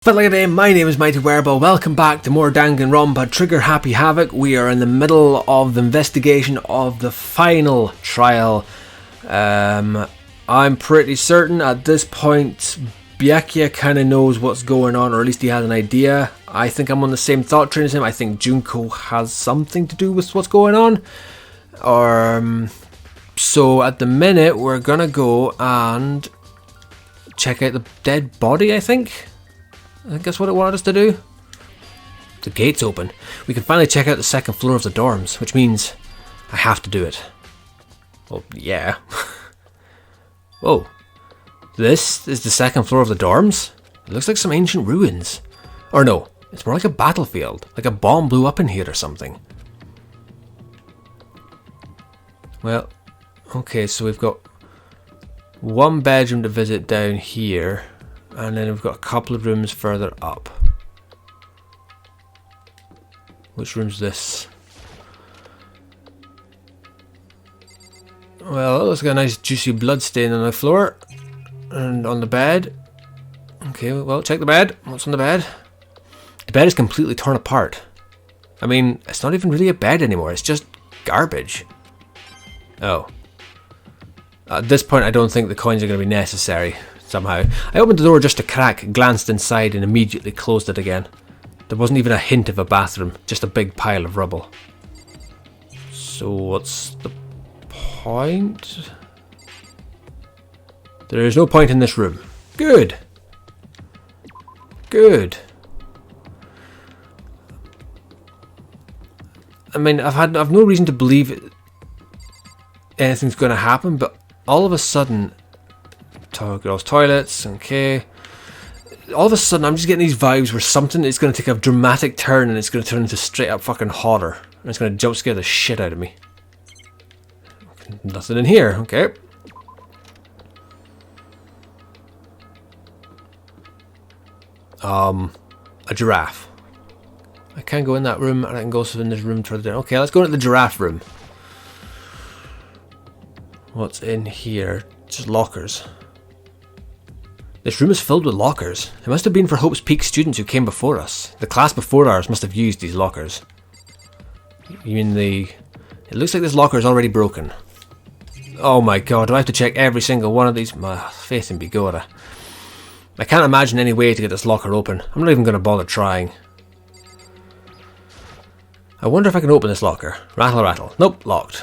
Fellow day, my name is Mighty Wereball. Welcome back to more Danganronpa Trigger Happy Havoc. We are in the middle of the investigation of the final trial. I'm pretty certain at this point Byakuya kind of knows what's going on, or at least he has an idea. I think I'm on the same thought train as him. I think Junko has something to do with what's going on. So at the minute we're gonna go and check out the dead body, I think that's what it wanted us to do. The gate's open. We can finally check out the second floor of the dorms, which means I have to do it. Well, yeah. Whoa. This is the second floor of the dorms? It looks like some ancient ruins. Or no, it's more like a battlefield. Like a bomb blew up in here or something. Well, okay, so we've got one bedroom to visit down here. And then we've got a couple of rooms further up. Which room's this? Well, it's got a nice juicy blood stain on the floor. And on the bed. Okay, well, check the bed. What's on the bed? The bed is completely torn apart. I mean, it's not even really a bed anymore. It's just garbage. Oh. At this point, I don't think the coins are going to be necessary. Somehow. I opened the door just a crack, glanced inside and immediately closed it again. There wasn't even a hint of a bathroom, just a big pile of rubble. So what's the point? There is no point in this room. Good. Good. I mean, I've no reason to believe anything's going to happen, but all of a sudden, girls' toilets, okay. All of a sudden, I'm just getting these vibes where something is going to take a dramatic turn and it's going to turn into straight up fucking horror. And it's going to jump scare the shit out of me. Nothing in here, okay. A giraffe. I can go in that room and I can go also in this room further down. Okay, let's go into the giraffe room. What's in here? Just lockers. This room is filled with lockers. It must have been for Hope's Peak students who came before us. The class before ours must have used these lockers. You mean It looks like this locker is already broken. Oh my god, do I have to check every single one of these? My faith in Bigora. I can't imagine any way to get this locker open. I'm not even going to bother trying. I wonder if I can open this locker. Rattle, rattle. Nope, locked.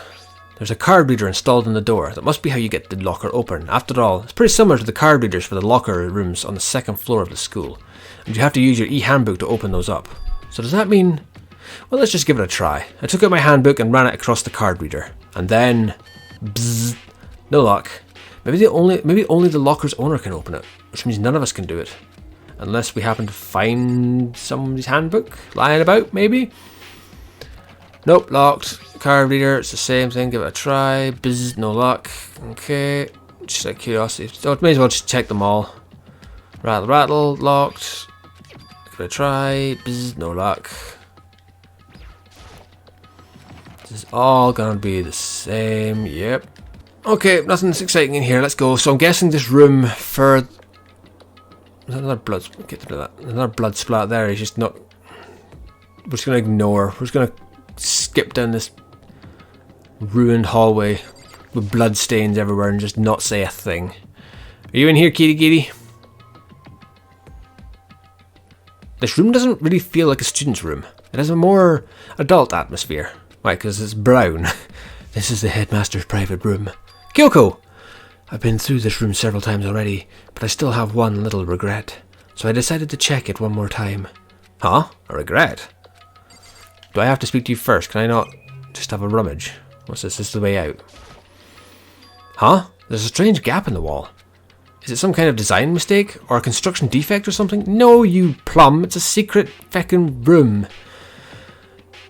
There's a card reader installed in the door. That must be how you get the locker open. After all, it's pretty similar to the card readers for the locker rooms on the second floor of the school. And you have to use your e-handbook to open those up. So does that mean... Well, let's just give it a try. I took out my handbook and ran it across the card reader. And then... Bzzz. No luck. Maybe only the locker's owner can open it. Which means none of us can do it. Unless we happen to find somebody's handbook lying about, maybe? Nope, locked. Card reader, it's the same thing. Give it a try. Bzz, no luck. Okay. Just out of curiosity. So may as well just check them all. Rattle, rattle, locked. Give it a try. Bzz, no luck. This is all gonna be the same. Yep. Okay, nothing's exciting in here. Let's go. So I'm guessing this room for... There's another blood... Get rid of that. Another blood splat there. He's just not... We're just gonna ignore. We're just gonna skip down this ruined hallway with blood stains everywhere and just not say a thing. Are you in here, kitty kitty? This room doesn't really feel like a student's room. It has a more adult atmosphere. Why, because it's brown. This is the headmaster's private room. Kyoko! I've been through this room several times already, but I still have one little regret. So I decided to check it one more time. Huh? A regret? Do I have to speak to you first? Can I not just have a rummage? What's this? This is the way out. Huh? There's a strange gap in the wall. Is it some kind of design mistake? Or a construction defect or something? No, you plum. It's a secret feckin' room.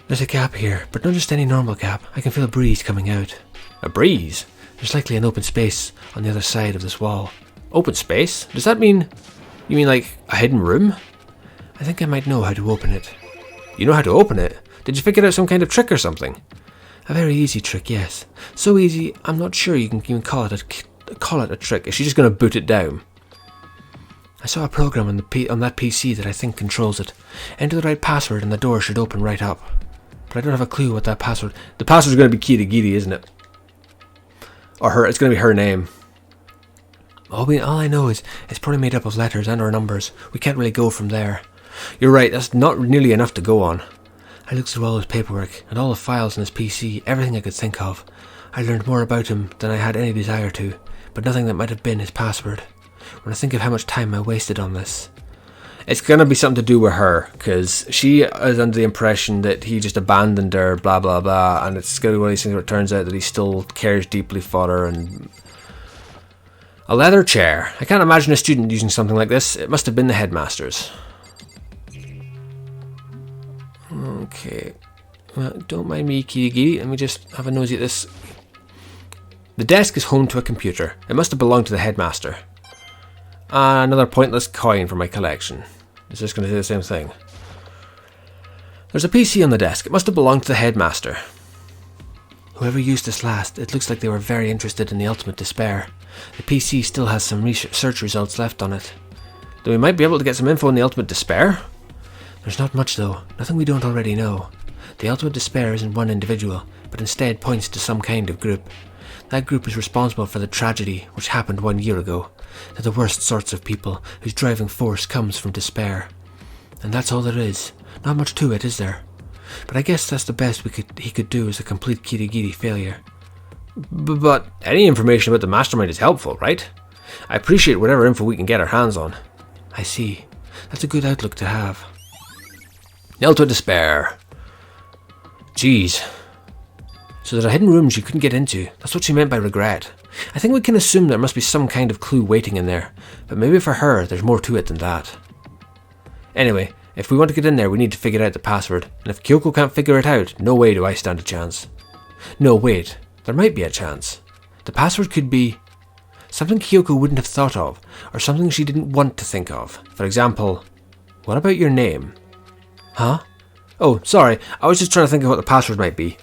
There's a gap here, but not just any normal gap. I can feel a breeze coming out. A breeze? There's likely an open space on the other side of this wall. Open space? Does that mean... You mean like a hidden room? I think I might know how to open it. You know how to open it? Did you figure out some kind of trick or something? A very easy trick, yes. So easy, I'm not sure you can even call it a trick. Is she just going to boot it down? I saw a program on that PC that I think controls it. Enter the right password and the door should open right up. But I don't have a clue what that password... The password's going to be Kirigiri, isn't it? Or her. It's going to be her name. All I know is it's probably made up of letters and or numbers. We can't really go from there. You're right, that's not nearly enough to go on. I looked through all his paperwork and all the files on his PC, everything I could think of. I learned more about him than I had any desire to, but nothing that might have been his password. When I think of how much time I wasted on this... It's going to be something to do with her, because she is under the impression that he just abandoned her, blah blah blah, and it's going to be one of these things where it turns out that he still cares deeply for her, and... A leather chair. I can't imagine a student using something like this. It must have been the headmaster's. Okay. Well, don't mind me, Kirigiri. Let me just have a nosy at this. The desk is home to a computer. It must have belonged to the headmaster. Another pointless coin for my collection. Is this going to do the same thing? There's a PC on the desk. It must have belonged to the headmaster. Whoever used this last, it looks like they were very interested in the ultimate despair. The PC still has some research results left on it. Then we might be able to get some info on the ultimate despair? There's not much though, nothing we don't already know. The ultimate despair isn't one individual, but instead points to some kind of group. That group is responsible for the tragedy which happened 1 year ago. They're the worst sorts of people whose driving force comes from despair. And that's all there is. Not much to it, is there? But I guess that's the best he could do as a complete Kirigiri failure. But any information about the mastermind is helpful, right? I appreciate whatever info we can get our hands on. I see. That's a good outlook to have. Ultimate despair. Jeez. So there's a hidden room she couldn't get into. That's what she meant by regret. I think we can assume there must be some kind of clue waiting in there. But maybe for her, there's more to it than that. Anyway, if we want to get in there, we need to figure out the password. And if Kyoko can't figure it out, no way do I stand a chance. No, wait. There might be a chance. The password could be something Kyoko wouldn't have thought of, or something she didn't want to think of. For example, what about your name? Huh? Oh, sorry, I was just trying to think of what the password might be.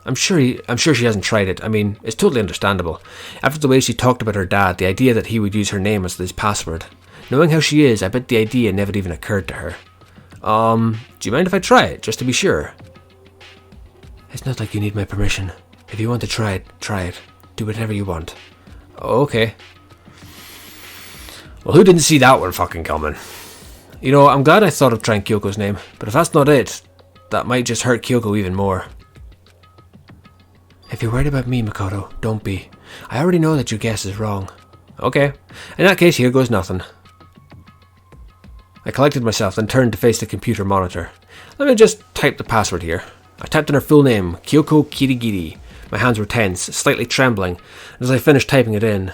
I'm sure she hasn't tried it. I mean, it's totally understandable. After the way she talked about her dad, the idea that he would use her name as his password. Knowing how she is, I bet the idea never even occurred to her. Do you mind if I try it, just to be sure? It's not like you need my permission. If you want to try it, try it. Do whatever you want. Okay. Well, who didn't see that one fucking coming? You know, I'm glad I thought of trying Kyoko's name, but if that's not it, that might just hurt Kyoko even more. If you're worried about me, Makoto, don't be. I already know that your guess is wrong. Okay. In that case, here goes nothing. I collected myself, then turned to face the computer monitor. Let me just type the password here. I typed in her full name, Kyoko Kirigiri. My hands were tense, slightly trembling, and as I finished typing it in...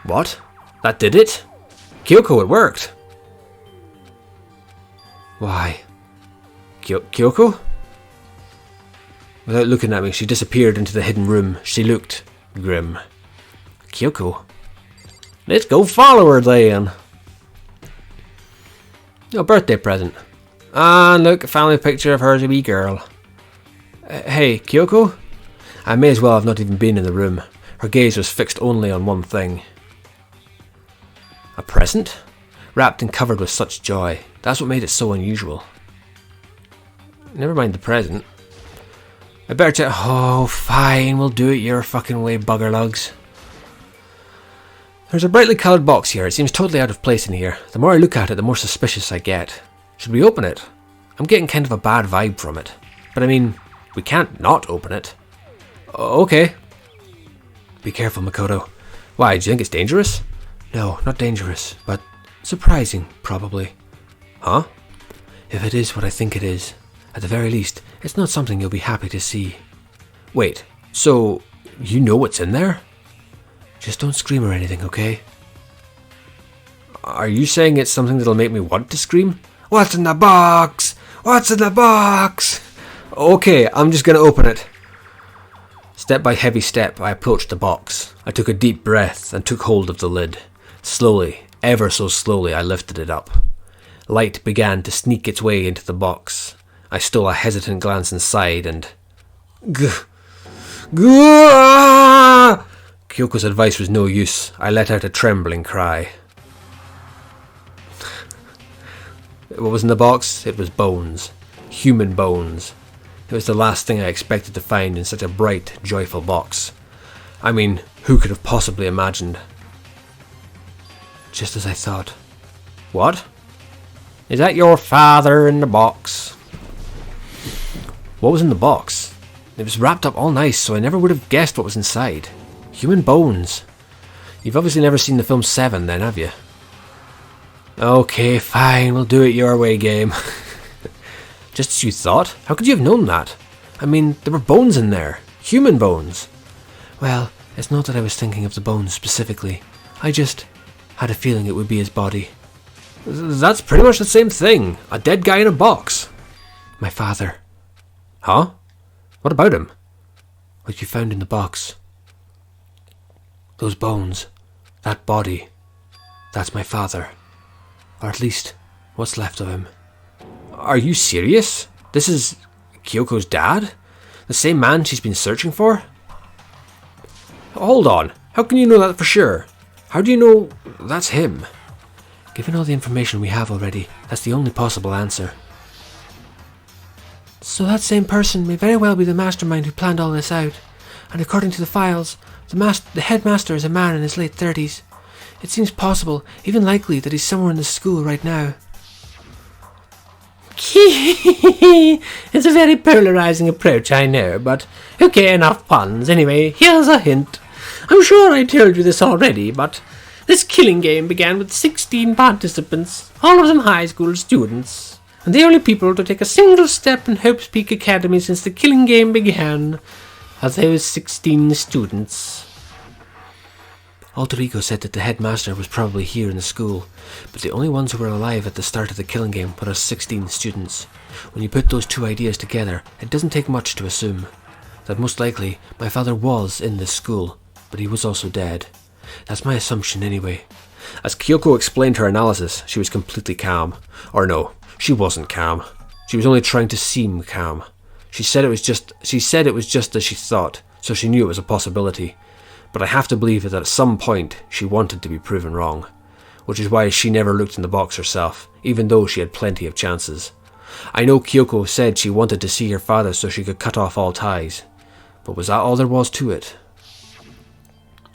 What? That did it? Kyoko, it worked! Why? Kyoko? Without looking at me, she disappeared into the hidden room. She looked grim. Kyoko? Let's go follow her then! A birthday present. And look, a family picture of her as a wee girl. Hey, Kyoko? I may as well have not even been in the room. Her gaze was fixed only on one thing. A present? Wrapped and covered with such joy. That's what made it so unusual. Never mind the present. I better check. Oh, fine, we'll do it your fucking way, bugger lugs. There's a brightly coloured box here. It seems totally out of place in here. The more I look at it, the more suspicious I get. Should we open it? I'm getting kind of a bad vibe from it. But I mean, we can't not open it. Okay. Be careful, Makoto. Why, do you think it's dangerous? No, not dangerous, but surprising, probably. Huh? If it is what I think it is, at the very least, it's not something you'll be happy to see. Wait, so you know what's in there? Just don't scream or anything, okay? Are you saying it's something that'll make me want to scream? What's in the box? What's in the box? Okay, I'm just gonna open it. Step by heavy step, I approached the box. I took a deep breath and took hold of the lid. Slowly, ever so slowly, I lifted it up. Light began to sneak its way into the box. I stole a hesitant glance inside and... Gah! Kyoko's advice was no use. I let out a trembling cry. What was in the box? It was bones. Human bones. It was the last thing I expected to find in such a bright, joyful box. I mean, who could have possibly imagined? Just as I thought. What? Is that your father in the box? What was in the box? It was wrapped up all nice, so I never would have guessed what was inside. Human bones. You've obviously never seen the film Seven then, have you? Okay, fine, we'll do it your way, game. Just as you thought? How could you have known that? I mean, there were bones in there. Human bones. Well, it's not that I was thinking of the bones specifically. I just had a feeling it would be his body. That's pretty much the same thing. A dead guy in a box. My father. Huh? What about him? What you found in the box. Those bones. That body. That's my father. Or at least, what's left of him. Are you serious? This is Kyoko's dad? The same man she's been searching for? Hold on. How can you know that for sure? How do you know that's him? Given all the information we have already, that's the only possible answer. So that same person may very well be the mastermind who planned all this out. And according to the files, the headmaster is a man in his late 30s. It seems possible, even likely, that he's somewhere in the school right now. It's a very polarizing approach, I know, but okay, enough puns. Anyway, here's a hint. I'm sure I told you this already, but this killing game began with 16 participants, all of them high school students, and the only people to take a single step in Hope's Peak Academy since the killing game began are those 16 students. Alter Ego said that the headmaster was probably here in the school, but the only ones who were alive at the start of the killing game were us 16 students. When you put those two ideas together, it doesn't take much to assume that most likely my father was in this school, but he was also dead. That's my assumption anyway. As Kyoko explained her analysis, she was completely calm. Or no, she wasn't calm. She was only trying to seem calm. She said it was just as she thought, so she knew it was a possibility. But I have to believe that at some point she wanted to be proven wrong, which is why she never looked in the box herself, even though she had plenty of chances. I know Kyoko said she wanted to see her father so she could cut off all ties, but was that all there was to it?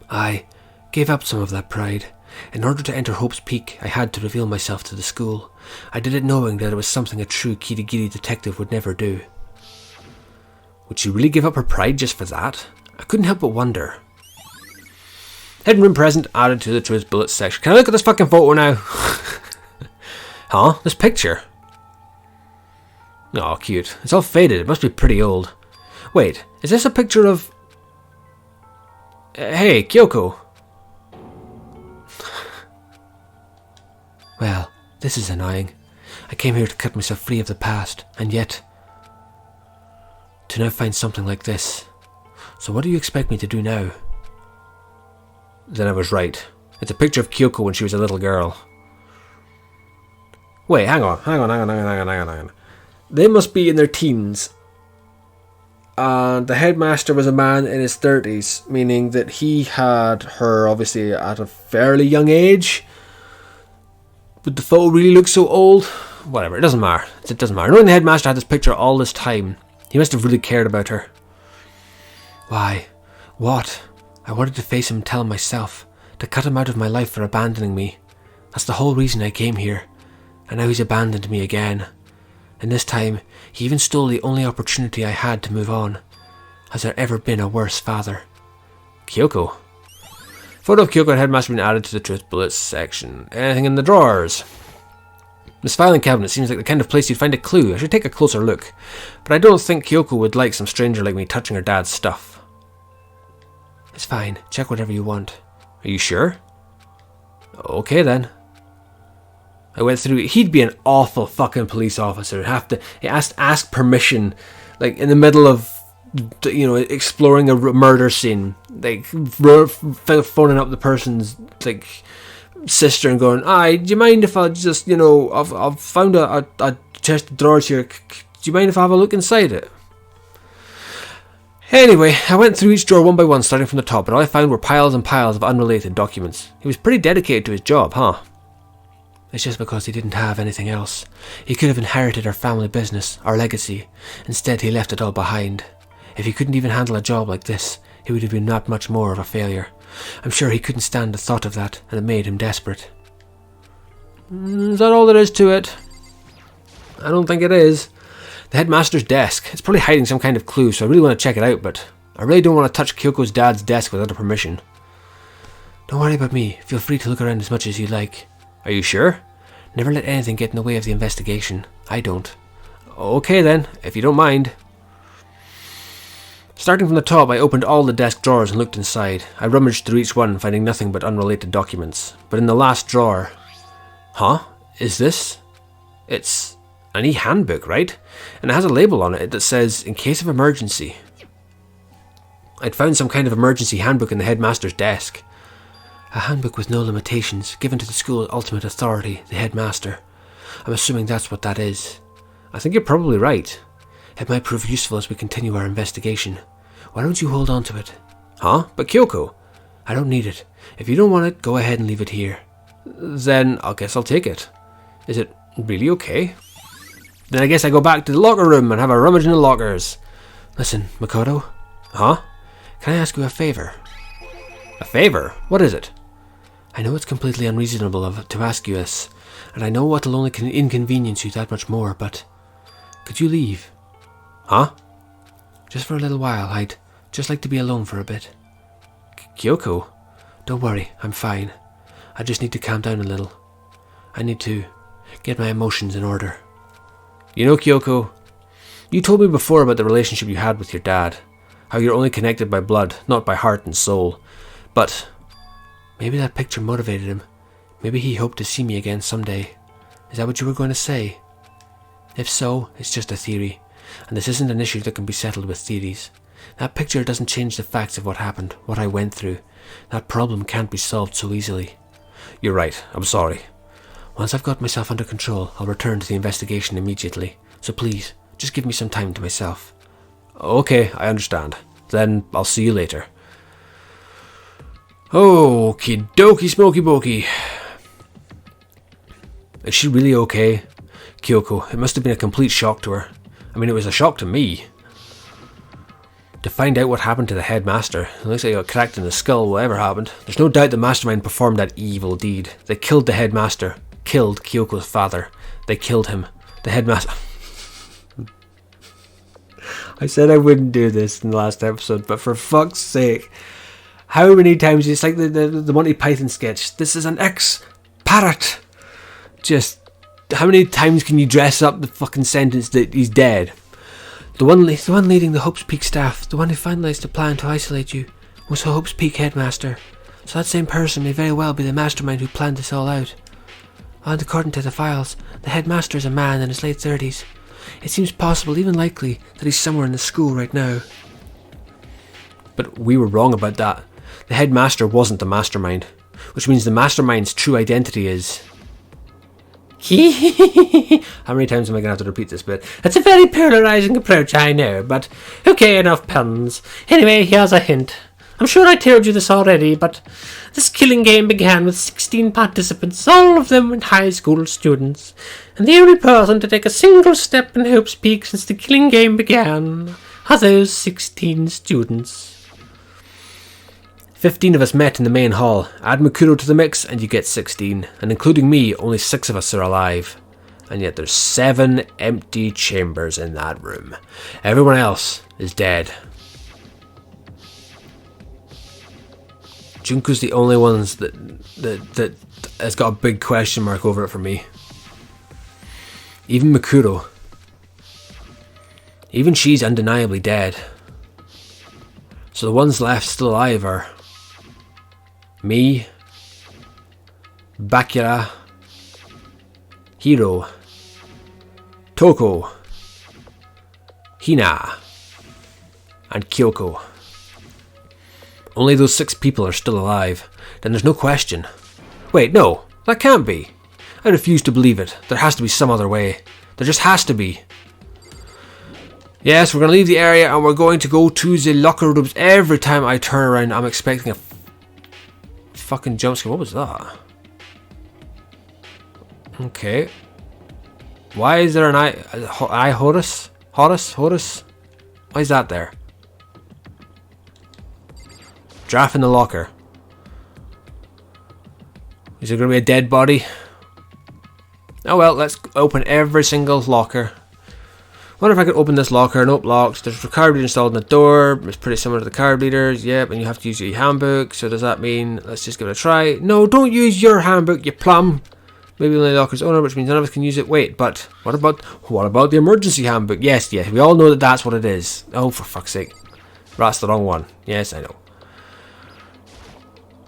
I gave up some of that pride. In order to enter Hope's Peak, I had to reveal myself to the school. I did it knowing that it was something a true Kirigiri detective would never do. Would she really give up her pride just for that? I couldn't help but wonder. Hidden room present added to the Truth Bullets section. Can I look at this fucking photo now? Huh? This picture? Oh, cute. It's all faded. It must be pretty old. Wait, is this a picture of... Hey, Kyoko. Well, this is annoying. I came here to cut myself free of the past, and yet... to now find something like this. So what do you expect me to do now? Then I was right. It's a picture of Kyoko when she was a little girl. Wait, hang on. They must be in their teens. And the headmaster was a man in his 30s, meaning that he had her obviously at a fairly young age. But the photo really looks so old. Whatever, it doesn't matter. It doesn't matter. Knowing the headmaster had this picture all this time, he must have really cared about her. Why? What? I wanted to face him and tell him myself, to cut him out of my life for abandoning me. That's the whole reason I came here. And now he's abandoned me again. And this time, he even stole the only opportunity I had to move on. Has there ever been a worse father? Kyoko. Photo of Kyoko and Headmaster been added to the Truth Bullets section. Anything in the drawers? This filing cabinet seems like the kind of place you'd find a clue. I should take a closer look. But I don't think Kyoko would like some stranger like me touching her dad's stuff. It's fine. Check whatever you want. Are you sure? Okay then. I went through. He'd be an awful fucking police officer. He has to ask permission, like in the middle of, exploring a murder scene, like phoning up the person's like sister and going, "Do you mind if I just, I've found a chest of drawers here. Do you mind if I have a look inside it?" Anyway, I went through each drawer one by one, starting from the top, and all I found were piles and piles of unrelated documents. He was pretty dedicated to his job, huh? It's just because he didn't have anything else. He could have inherited our family business, our legacy. Instead, he left it all behind. If he couldn't even handle a job like this, he would have been not much more of a failure. I'm sure he couldn't stand the thought of that, and it made him desperate. Is that all there is to it? I don't think it is. The headmaster's desk. It's probably hiding some kind of clue, so I really want to check it out, but I really don't want to touch Kyoko's dad's desk without her permission. Don't worry about me. Feel free to look around as much as you like. Are you sure? Never let anything get in the way of the investigation. I don't. Okay then, if you don't mind. Starting from the top, I opened all the desk drawers and looked inside. I rummaged through each one, finding nothing but unrelated documents. But in the last drawer... Huh? Is this? It's an e-handbook, right? And it has a label on it that says, in case of emergency. I'd found some kind of emergency handbook in the headmaster's desk. A handbook with no limitations, given to the school's ultimate authority, the headmaster. I'm assuming that's what that is. I think you're probably right. It might prove useful as we continue our investigation. Why don't you hold on to it? Huh? But Kyoko? I don't need it. If you don't want it, go ahead and leave it here. Then I guess I'll take it. Is it really okay? Then I guess I go back to the locker room and have a rummage in the lockers. Listen, Makoto. Huh? Can I ask you a favor? A favor? What is it? I know it's completely unreasonable to ask you this, and I know it'll only inconvenience you that much more, but... Could you leave? Huh? Just for a little while, I'd just like to be alone for a bit. Kyoko? Don't worry, I'm fine. I just need to calm down a little. I need to get my emotions in order. You know, Kyoko, you told me before about the relationship you had with your dad. How you're only connected by blood, not by heart and soul. But maybe that picture motivated him. Maybe he hoped to see me again someday. Is that what you were going to say? If so, it's just a theory. And this isn't an issue that can be settled with theories. That picture doesn't change the facts of what happened, what I went through. That problem can't be solved so easily. You're right, I'm sorry. Once I've got myself under control, I'll return to the investigation immediately. So please, just give me some time to myself. Okay, I understand. Then I'll see you later. Okie dokie smoky bokey. Is she really okay? Kyoko, it must have been a complete shock to her. I mean, it was a shock to me. To find out what happened to the headmaster. It looks like he got cracked in the skull, whatever happened. There's no doubt the mastermind performed that evil deed. They killed the headmaster. Killed Kyoko's father. They killed him. The headmaster... I said I wouldn't do this in the last episode, but for fuck's sake. How many times, it's like the Monty Python sketch. This is an ex-parrot. Just, how many times can you dress up the fucking sentence that he's dead? The one leading the Hope's Peak staff, the one who finalised the plan to isolate you, was the Hope's Peak headmaster. So that same person may very well be the mastermind who planned this all out. And according to the files, the headmaster is a man in his late 30s. It seems possible, even likely, that he's somewhere in the school right now. But we were wrong about that. The headmaster wasn't the mastermind, which means the mastermind's true identity is... How many times am I going to have to repeat this bit? That's a very polarising approach, I know, but okay, enough puns. Anyway, here's a hint. I'm sure I told you this already, but this killing game began with 16 participants, all of them high school students, and the only person to take a single step in Hope's Peak since the killing game began are those 16 students. 15 of us met in the main hall. Add Makuro to the mix and you get 16, and including me, only 6 of us are alive. And yet there's 7 empty chambers in that room. Everyone else is dead. Junko's the only ones that has got a big question mark over it for me. Even Makuro. Even she's undeniably dead. So the ones left still alive are me, Bakura, Hiro, Toko, Hina, and Kyoko. Only those 6 people are still alive. Then there's no question. Wait, no, that can't be. I refuse to believe it. There has to be some other way. There just has to be. Yes, we're going to leave the area and we're going to go to the locker rooms. Every time I turn around, I'm expecting a fucking jump scare. What was that? Okay. Why is there an eye Horus? Horus? Why is that there? Draft in the locker. Is there going to be a dead body? Oh well, let's open every single locker. Wonder if I could open this locker. Nope, locked. There's a card reader installed in the door. It's pretty similar to the card readers. Yep, and you have to use your handbook. So does that mean, let's just give it a try. No, don't use your handbook, you plum. Maybe only the locker's owner, which means none of us can use it. Wait, but what about the emergency handbook? Yes, we all know that that's what it is. Oh, for fuck's sake. That's the wrong one. Yes, I know.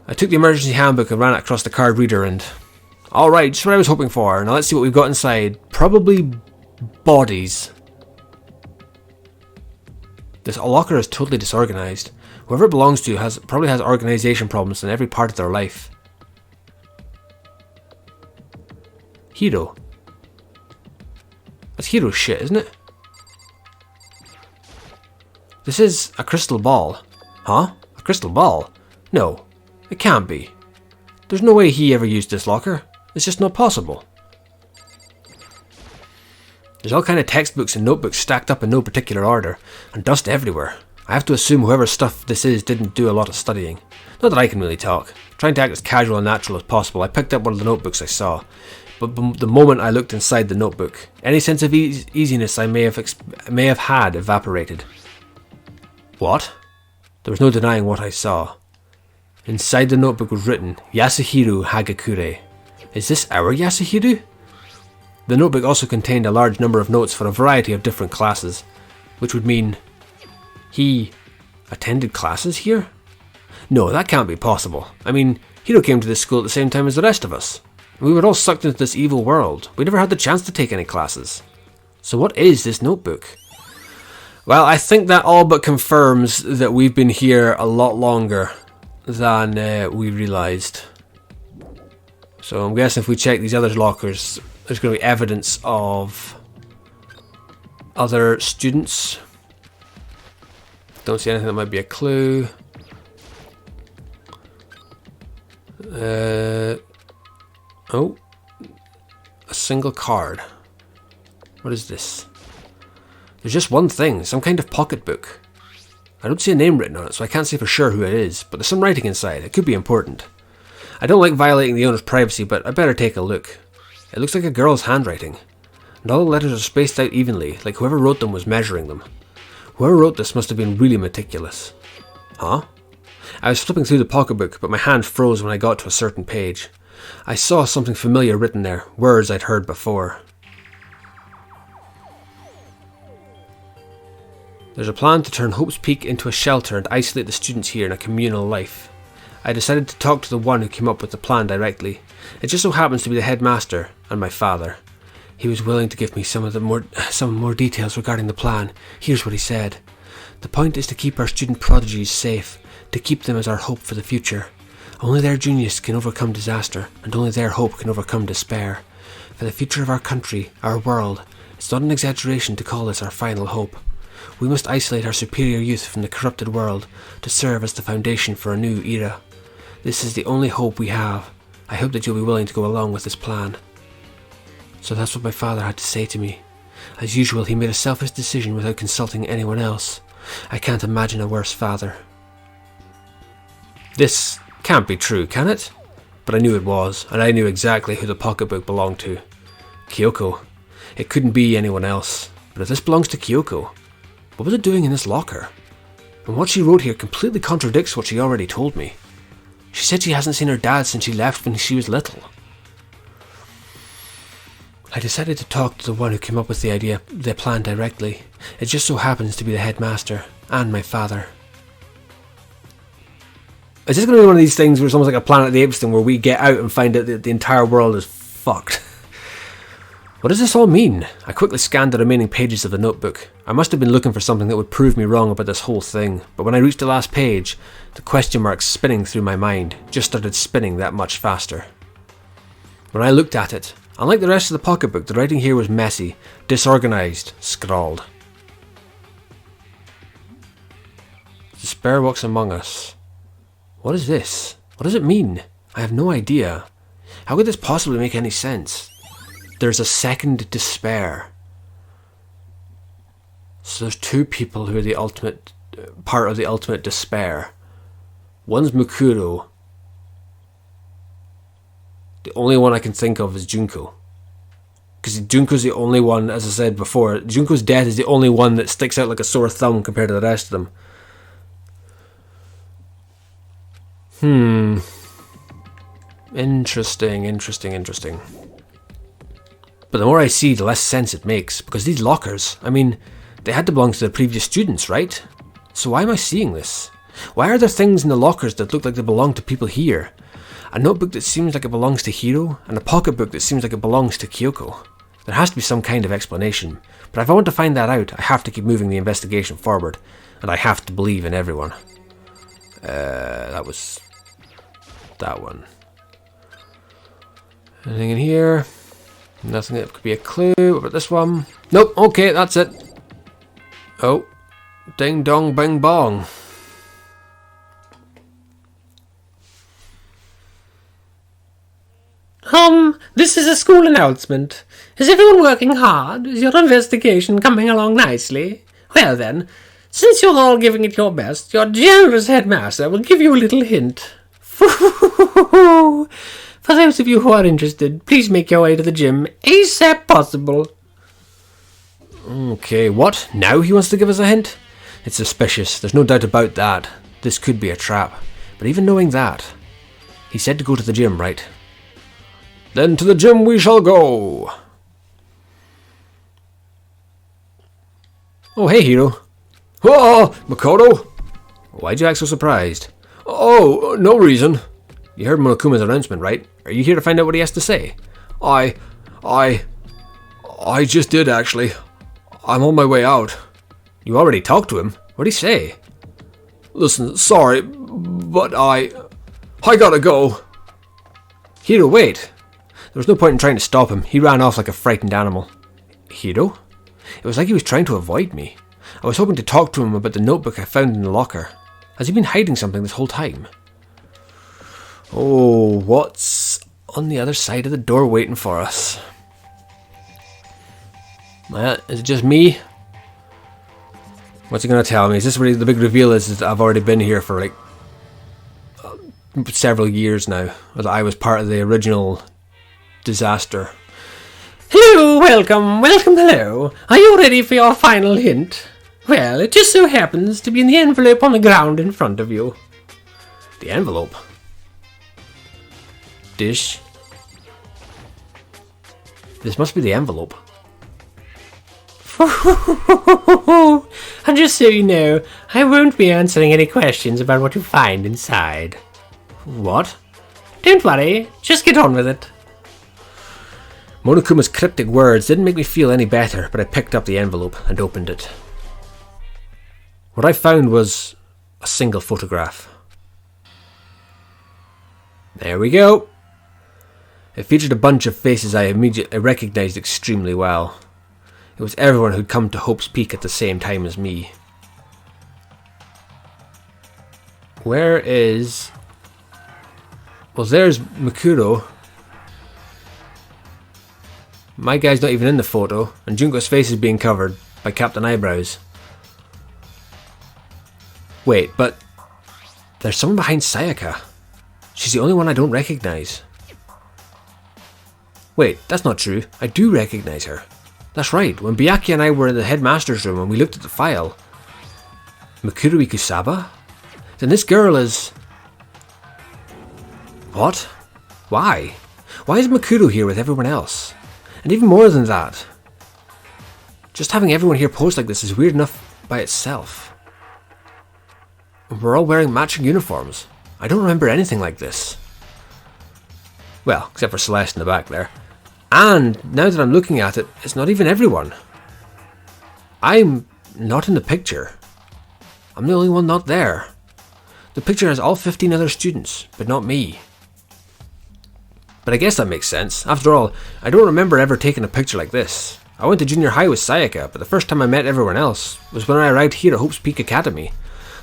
I took the emergency handbook and ran it across the card reader and... Alright, just what I was hoping for. Now let's see what we've got inside. Probably bodies. This locker is totally disorganized. Whoever it belongs to probably has organization problems in every part of their life. Hero. That's hero shit, isn't it? This is a crystal ball. Huh? A crystal ball? No, it can't be. There's no way he ever used this locker. It's just not possible. There's all kind of textbooks and notebooks stacked up in no particular order, and dust everywhere. I have to assume whoever's stuff this is didn't do a lot of studying. Not that I can really talk. Trying to act as casual and natural as possible, I picked up one of the notebooks I saw. But the moment I looked inside the notebook, any sense of easiness I may have had evaporated. What? There was no denying what I saw. Inside the notebook was written, Yasuhiro Hagakure. Is this our Yasuhiro? The notebook also contained a large number of notes for a variety of different classes, which would mean he attended classes here? No, that can't be possible. I mean, Hiro came to this school at the same time as the rest of us. We were all sucked into this evil world. We never had the chance to take any classes. So what is this notebook? Well, I think that all but confirms that we've been here a lot longer than we realised. So I'm guessing if we check these other lockers, there's going to be evidence of other students. Don't see anything that might be a clue. Oh, a single card. What is this? There's just one thing, some kind of pocketbook. I don't see a name written on it, so I can't say for sure who it is, but there's some writing inside. It could be important. I don't like violating the owner's privacy, but I better take a look. It looks like a girl's handwriting, and all the letters are spaced out evenly, like whoever wrote them was measuring them. Whoever wrote this must have been really meticulous. Huh? I was flipping through the pocketbook, but my hand froze when I got to a certain page. I saw something familiar written there, words I'd heard before. There's a plan to turn Hope's Peak into a shelter and isolate the students here in a communal life. I decided to talk to the one who came up with the plan directly. It just so happens to be the headmaster and my father. He was willing to give me some more details regarding the plan. Here's what he said. The point is to keep our student prodigies safe, to keep them as our hope for the future. Only their genius can overcome disaster, and only their hope can overcome despair. For the future of our country, our world, it's not an exaggeration to call this our final hope. We must isolate our superior youth from the corrupted world to serve as the foundation for a new era. This is the only hope we have. I hope that you'll be willing to go along with this plan. So that's what my father had to say to me. As usual, he made a selfish decision without consulting anyone else. I can't imagine a worse father. This can't be true, can it? But I knew it was, and I knew exactly who the pocketbook belonged to. Kyoko. It couldn't be anyone else. But if this belongs to Kyoko, what was it doing in this locker? And what she wrote here completely contradicts what she already told me. She said she hasn't seen her dad since she left when she was little. I decided to talk to the one who came up with the plan directly. It just so happens to be the headmaster and my father. Is this going to be one of these things where it's almost like a Planet of the Apes thing where we get out and find out that the entire world is fucked? What does this all mean? I quickly scanned the remaining pages of the notebook. I must have been looking for something that would prove me wrong about this whole thing, but when I reached the last page, the question marks spinning through my mind just started spinning that much faster. When I looked at it, unlike the rest of the pocketbook, the writing here was messy, disorganized, scrawled. despair walks among us. What is this? What does it mean? I have no idea. How could this possibly make any sense? There's a second despair. So there's two people who are the ultimate part of the ultimate despair. One's Mukuro. The only one I can think of is Junko. Because Junko's the only one, as I said before, Junko's death is the only one that sticks out like a sore thumb compared to the rest of them. Interesting. But the more I see, the less sense it makes. Because these lockers, I mean, they had to belong to the previous students, right? So why am I seeing this? Why are there things in the lockers that look like they belong to people here? A notebook that seems like it belongs to Hiro, and a pocketbook that seems like it belongs to Kyoko. There has to be some kind of explanation. But if I want to find that out, I have to keep moving the investigation forward. And I have to believe in everyone. That was... that one. Anything in here? Nothing that could be a clue. What about this one? Nope, okay, that's it. Oh. Ding dong bing bong. This is a school announcement. Is everyone working hard? Is your investigation coming along nicely? Well then, since you're all giving it your best, your generous headmaster will give you a little hint. For those of you who are interested, please make your way to the gym ASAP possible. Okay, what? Now he wants to give us a hint? It's suspicious, there's no doubt about that. This could be a trap. But even knowing that, he said to go to the gym, right? Then to the gym we shall go! Oh, hey, Hiro. Oh, Makoto! Why'd you act so surprised? Oh, no reason. You heard Monokuma's announcement, right? Are you here to find out what he has to say? I just did, actually. I'm on my way out. You already talked to him? What'd he say? Listen, sorry, but I gotta go. Hiro, wait. There was no point in trying to stop him. He ran off like a frightened animal. Hiro? It was like he was trying to avoid me. I was hoping to talk to him about the notebook I found in the locker. Has he been hiding something this whole time? Oh, what's on the other side of the door waiting for us? Is it just me? What's he going to tell me? Is this where the big reveal is that I've already been here for like several years now? Or that I was part of the original disaster? Hello, welcome, hello. Are you ready for your final hint? Well, it just so happens to be in the envelope on the ground in front of you. The envelope? Dish? This must be the envelope. And just so you know, I won't be answering any questions about what you find inside. What? Don't worry, just get on with it. Monokuma's cryptic words didn't make me feel any better, but I picked up the envelope and opened it. What I found was a single photograph. There we go. It featured a bunch of faces I immediately recognized extremely well. It was everyone who'd come to Hope's Peak at the same time as me. Where is... Well, there's Mikuro. My guy's not even in the photo, and Junko's face is being covered by Captain Eyebrows. Wait, but there's someone behind Sayaka. She's the only one I don't recognize. Wait, that's not true. I do recognize her. That's right, when Byakuya and I were in the headmaster's room and we looked at the file. Mikuru Ikusaba? Then this girl is... What? Why? Why is Mikuru here with everyone else? And even more than that, just having everyone here pose like this is weird enough by itself. We're all wearing matching uniforms. I don't remember anything like this. Well, except for Celeste in the back there. And now that I'm looking at it, it's not even everyone. I'm not in the picture. I'm the only one not there. The picture has all 15 other students, but not me. But I guess that makes sense. After all, I don't remember ever taking a picture like this. I went to junior high with Sayaka, but the first time I met everyone else was when I arrived here at Hope's Peak Academy.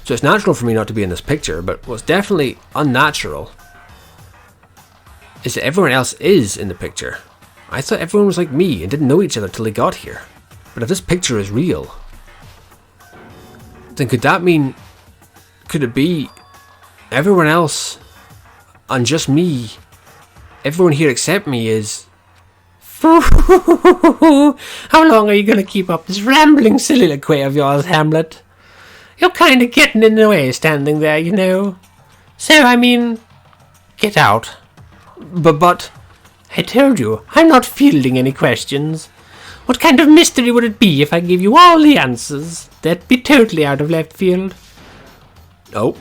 So it's natural for me not to be in this picture, but what's definitely unnatural is that everyone else is in the picture. I thought everyone was like me and didn't know each other till they got here. But if this picture is real, then could it be everyone else and just me, everyone here except me is... How long are you going to keep up this rambling soliloquy of yours, Hamlet? You're kind of getting in the way standing there, you know. So, I mean, get out. But... I told you, I'm not fielding any questions. What kind of mystery would it be if I gave you all the answers? That'd be totally out of left field. Oh.